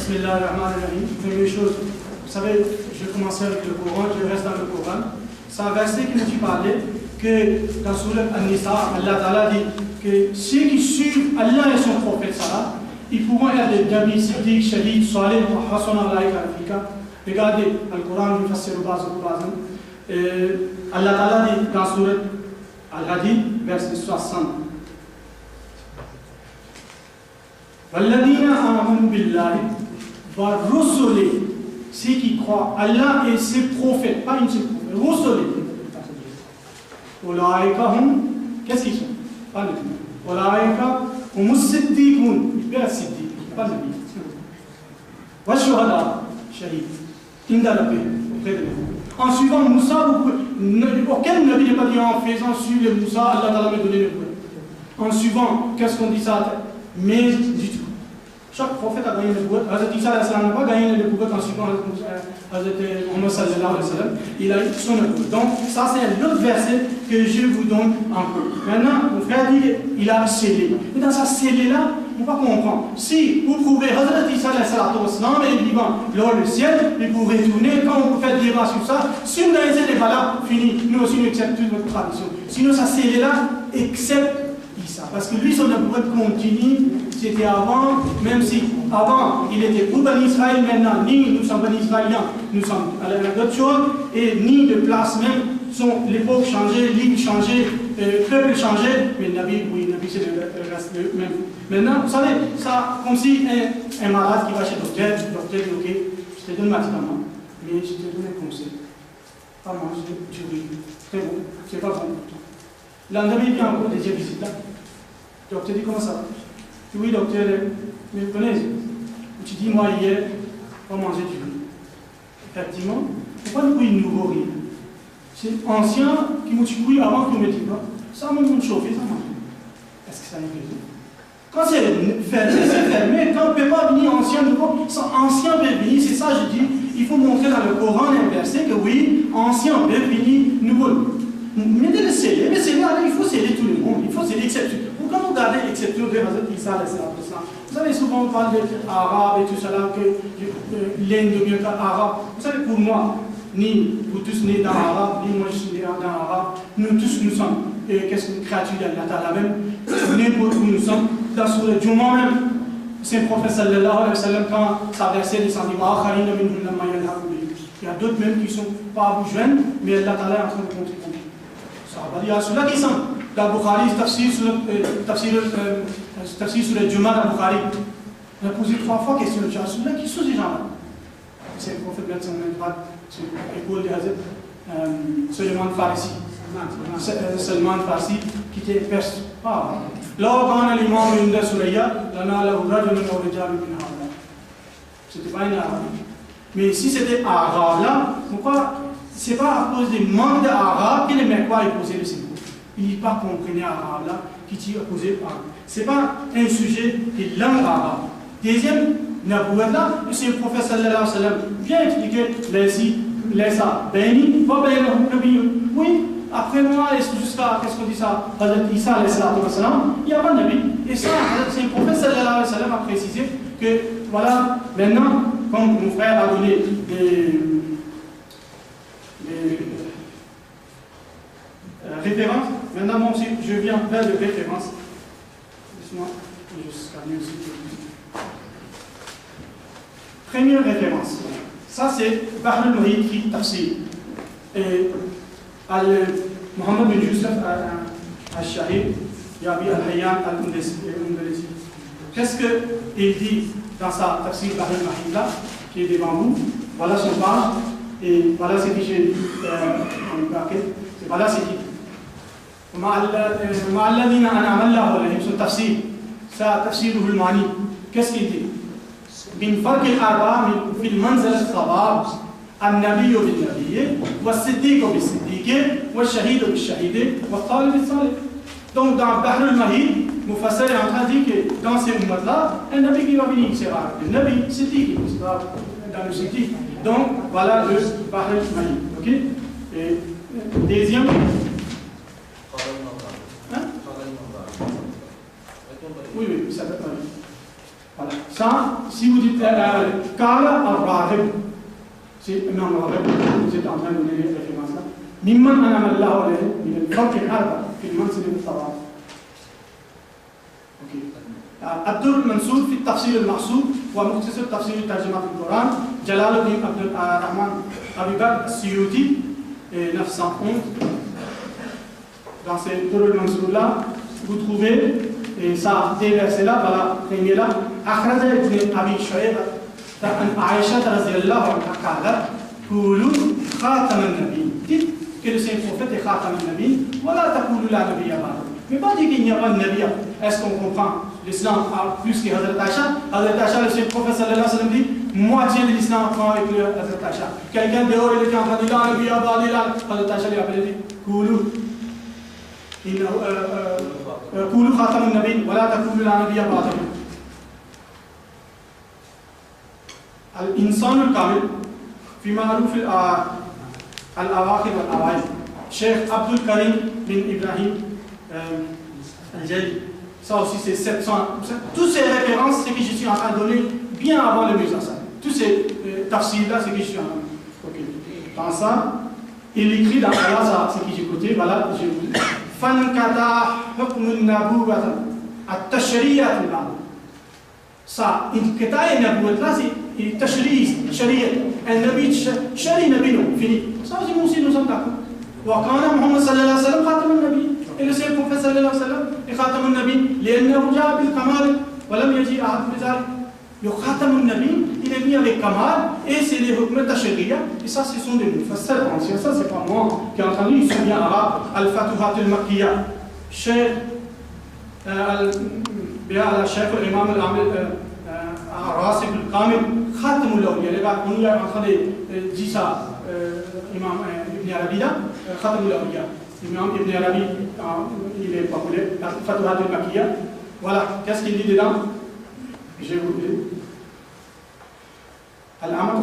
Bismillahirrahmanirrahim. Première chose, vous savez, je commençais avec le Coran, je reste dans le Coran. C'est un verset qui nous parlait que dans Surat An-Nisa, Allah Ta'ala dit que ceux qui suivent Allah et son prophète, ils pourront être des Nabi, Siddiq, Shahid, Salih, Hassan Allah et Afrika. Regardez, le Coran nous fasse Allah Ta'ala dit dans Surat Al-Hadid, verset 60. Walladina amanu billahi wa rusuli, ceux qui croient Allah et ses prophètes, pas une seule prophète, rusuli. Olaïka hum, qu'est-ce qu'ils sont? Pas le tout. Olaïka hum siddiqun, il peut être siddiq, pas le tout. Wa shuhada, shahid, inda rabbi, auprès de nous. En suivant Moussa, aucun nabi n'est pas dit en faisant suivre Moussa, Allah Ta'ala m'a donné le pouvoir. En suivant, qu'est-ce qu'on dit ça? Mais du tout. Chaque prophète a gagné le pouvoir. Hazrat Isa n'a pas gagné le pouvoir en suivant Hazrat Muhammad sallallahu alayhi wa sallam. Il a eu son pouvoir. Donc, ça c'est un autre verset que je vous donne un peu. Maintenant, mon frère dit qu'il a scellé. Et dans sa scellé-là, on va comprendre. Si vous pouvez, Hazrat Isa est vivant lors du ciel, il vous retourner, quand vous faites des débat sur ça, si vous n'avez pas là, fini. Nous aussi, nous acceptons toute votre tradition. Sinon, ça scellé-là, accepte Isa. Parce que lui, son pouvoir continue. C'était avant, même si avant il était pour Ben Israël, maintenant ni nous sommes Ben Israéliens, nous sommes à d'autres choses, et ni de place même, l'époque changeait, l'île changeait, peuple changeait, mais le Nabi, oui, le Nabi c'est le reste même. Maintenant, vous savez, ça, comme si un malade qui va chez le docteur dit ok, je te donne un médicament, mais je te donne un conseil. Pas manger du riz, très bon, c'est pas bon pour toi. Là, le Nabi vient encore deuxième visite là. Le docteur dit comment ça va? Oui, docteur, mais vous connaissez, tu dis, moi, hier, on mangeait du riz. Effectivement, pourquoi nous couillons nouveau riz? C'est ancien qui m'a dit avant qu'on me dise pas. Ça m'a chauffé, ça mange. Est-ce que ça n'est pas? Quand c'est fermé, c'est fermé. Quand on ne peut pas venir ancien, nouveau, ancien peut venir, c'est ça, je dis, il faut montrer dans le Coran un verset que oui, ancien peut venir, nouveau. Mettez le scellé, mais c'est là, il faut sceller tout le monde, il faut sceller exception. Quand vous regardez l'exception de Hazrat Isa, vous savez, souvent on parle d'arabe et tout cela, que l'Inde devient arabe. Vous savez, pour moi, ni vous tous nés dans l'arabe, ni moi je suis né dans l'arabe, nous tous nous sommes, qu'est-ce qu'une créature d'Allah même, n'importe où nous sommes, dans sur le Juma même, c'est le prophète sallallahu alayhi wa sallam, quand sa verset descend, il y a d'autres même qui ne sont pas à vous joindre, mais Allah est en train de contribuer. Il y a ceux-là qui sont dans Bukhari, tafsir sur le Juma dans Bukhari. On a posé 3 fois question de ceux-là qui sont ces gens-là. C'est le prophète Blanc, c'est l'école de Hazrat Salman Farsi. Salman Farsi qui était perse. Là, quand l'imam Inda Suraya, c'était pas une arabe. Mais si c'était arabe là, pourquoi? Ce n'est pas à cause des manques d'arabe que les Mecquois ont posé le symbole. Ils n'ont pas compris l'arabe là, qui t'y a posé arabe. Ce n'est pas un sujet de langue arabe. Deuxième, Nabouat là, c'est le prophète sallallahu alayhi wa sallam vient expliquer laissa béni, va béni, oui, après moi, jusqu'à, qu'est-ce qu'on dit ça, Hazrat Isa alayhi wa sallam, il n'y a pas de nabi. Et ça, c'est le prophète sallallahu alayhi wa sallam a précisé que, voilà, maintenant, comme mon frère a donné des références. Maintenant, moi aussi, je viens vers les références. Laisse-moi juste scanner aussi. Première référence. Ça, c'est Bahr al-Muhit qui tafsir. Et Mohammed bin Youssef al-Shahid, Yabi al-Hayyan al-Undesi. Qu'est-ce qu'il dit dans sa tafsir Bahr al-Muhit là, qui est devant vous? Voilà son page. Et voilà ce que j'ai dit en braquet. Voilà ce qu'il dit. Ma'alladina an'ama Allahu alayhim, son tafsir. Ça, tafsir al-Mani. Qu'est-ce qu'il dit? من فرق الأربعة في المنزلة الصواب النبي بالنبي والصديق بالصديق والشهيد بالشهيد والطالب بالطالب. Donc dans Bahr al-Mahid, Mufassir est en train de dire que dans ces ummats-là, un nabi qui va venir, c'est rare. Le nabi, siddiq, c'est pas dans le siddiq. Donc voilà le Bahr al-Mahid. Ok? Et deuxième. Hein? Oui, ça peut pas. Voilà. Ça, si vous dites Kala al-Rahib, c'est Imam al-Rahib, vous êtes en train de donner les références là. Mimman anamallahu alayhi, min al-farq al-arba, fi al-mansib al-tawaf. Ok. الدر المنسوب في التفسير المحسوب ومختصر تفسير ترجمة القرآن جلال الدين عبد الرحمن أبي بكر السيوطي 911. Dans ces Durr al-Mansour là, vous trouvez et ça, des versets là, voilà, premier là, أخرج ابن أبي شيبة عن عائشة رضي الله عنها قالت قولوا خاتم النبي. Dites que le Saint Prophète est خاتم النبي ولا تقولوا لا نبي بعده. Mais pas dire qu'il n'y a pas de Nabi. Est-ce qu'on comprend l'islam plus que Hazrat Aïcha? Hazrat Aïcha, le Saint Prophète sallallahu alayhi wa sallam dit moitié de l'islam prend avec le Hazrat Aïcha. Quelqu'un dehors, il était en train de dire la Nabi abadi là. Hazrat Aïcha lui a appelé Koulou. Koulou khatam al-nabi, wala takoulou la Nabi abadi. Al-insan al-kamil fi ma'ruf al-awaqib wal-awaid. Cheikh Abdul Karim bin Ibrahim ça aussi c'est 700. Toutes ces références, c'est que je suis en train de donner bien avant le Mirza Sahib. Tous ces tafsirs là, c'est que je suis en train de donner. Dans ça, il écrit dans Allah, c'est que j'ai écouté, voilà, je vous dis. Fankata hukmun nabuwata at-tashriyat al-ba'd. Ça, inkata et nabuwat là, c'est tashriy, shariat. Un nabi, shari nabi, non, fini. Ça aussi, nous sommes d'accord. وكان محمد صلى الله عليه وسلم خاتم النبي. Et le Saint Prophète صلى الله عليه وسلم est خاتم النبي لأنه جاء بالكمال ولم يجي أحد بذلك. Le خاتم النبي, il est venu avec Kamal et c'est les hukm tashriya. Et ça, ce sont des mufassir anciens. Ça, c'est pas moi qui ai entendu, ils sont bien arabes. Al-Fatuhat al-Makkiyya. Cheikh Cheikh l'imam al-Rasib al-Kamil, Khatam al-Awliya. Les gars, on y est en train de dire ça. Imam Ibn Arabi là, Khatam al-Awliya. Imam Ibn Arabi, il est populaire, Fatuhat al-Makkiyya. Voilà, qu'est-ce qu'il dit dedans? Je vais vous dire.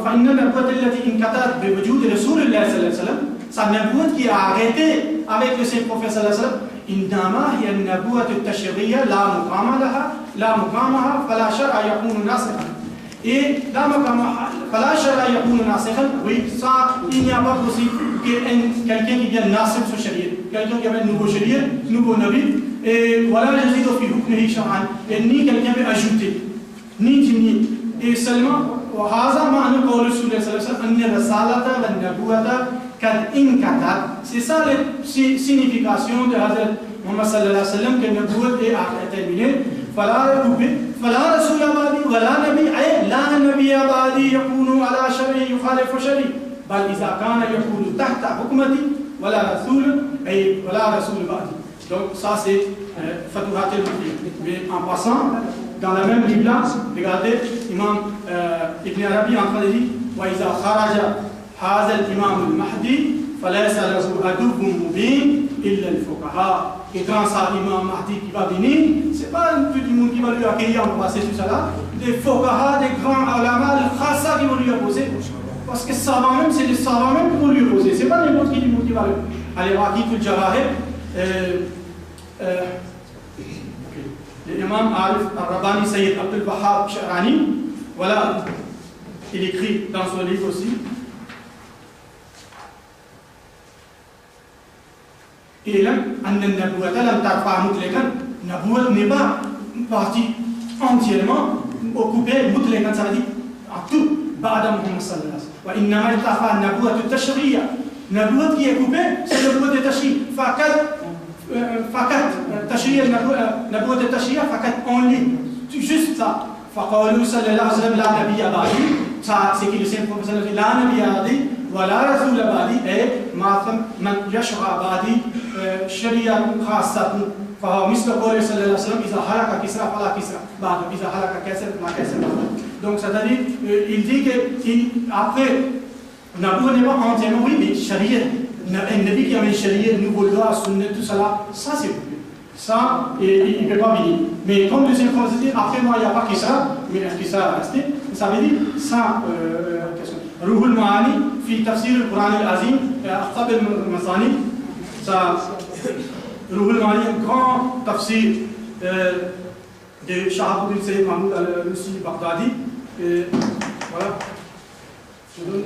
فإن النبوة التي انقطعت بوجود رسول الله صلى الله عليه وسلم, sa نبوة qui a arrêté avec le Saint Prophète صلى الله عليه وسلم, إنما هي النبوة التشريعية لا مقام لها لا مقامها فلا شرع يكون ناسخا. Et la maqama fala shara yakunu nasikhan, oui, ça il n'y a pas possible que quelqu'un qui vient nasikh sur sharia, quelqu'un qui amène nouveau sharia, nouveau nabi, et voilà les idées fi hukmihi shar'an, et ni quelqu'un peut ajouter, ni diminuer, et seulement وهذا معنى قول رسول الله صلى الله عليه وسلم أن الرسالة والنبوة قد انقطعت. C'est ça la signification de Hazrat Muhammad sallallahu alayhi wa sallam que la nubuwwat est terminée. فلا رسول بعدي ولا نبي, أي لا نبي بعدي يكون على شرعي يخالف شرعي, بل إذا كان يكون تحت حكمتي ولا رسول, أي ولا رسول بعدي. Donc ça c'est Fatuhat al-Makkiyya. Mais en passant, dans la même livre là, regardez, Imam Ibn Arabi en train de dire وإذا خرج هذا الإمام المهدي فليس له عدو مبين إلا الفقهاء. Et quand ça, l'imam Mahdi qui va venir, c'est pas tout le monde qui va lui accueillir, on va passer tout ça là. Des fuqaha, des grands ulama, des khassa qui vont lui opposer. Parce que savant même, c'est les savants même qui vont lui opposer. C'est pas n'importe qui du monde qui va lui. Allez, Waqit al-Jawahir, l'imam Arif al-Rabbani Sayyid Abdul Wahhab Sha'rani, voilà, il écrit dans son livre aussi. Et là, أن النبوة لم ترفع مطلقا. النبوة n'est pas partie entièrement occupée مطلقا, ça veut dire en tout بعد محمد صلى الله عليه وسلم. وإنما ارتفع النبوة التشريعية. النبوة qui est coupée, c'est la نبوة التشريع. فقط تشريع نبوة التشريع فقط only. Juste ça. فقالوا صلى الله عليه وسلم لا نبي بعدي. Ça, c'est que le Saint Prophète sallallahu alayhi wa sallam لا نبي بعدي ولا رسول بعدي, et من يشرع بعدي شريعة خاصة فهو مثل قوله صلى الله عليه وسلم إذا هلك كسرى فلا كسرى بعد, إذا هلك كسر فلا كسر بعد. Donc c'est-à-dire, il dit que après, Nabi n'est pas entièrement, oui, mais sharia, un Nabi qui amène sharia, nouveau loi, sunna, tout cela, ça c'est coupé. Ça, il ne peut pas venir. Mais comme le Saint Prophète dit, après moi il n'y a pas Kisra, mais Kisra est resté, ça veut dire ça. روح المعاني في تفسير القرآن العظيم أخطاب المثاني, ça روح المعاني un grand tafsir de Shahabuddin Sayyid Mahmoud al-Nussi Baghdadi. Et voilà. Je donne.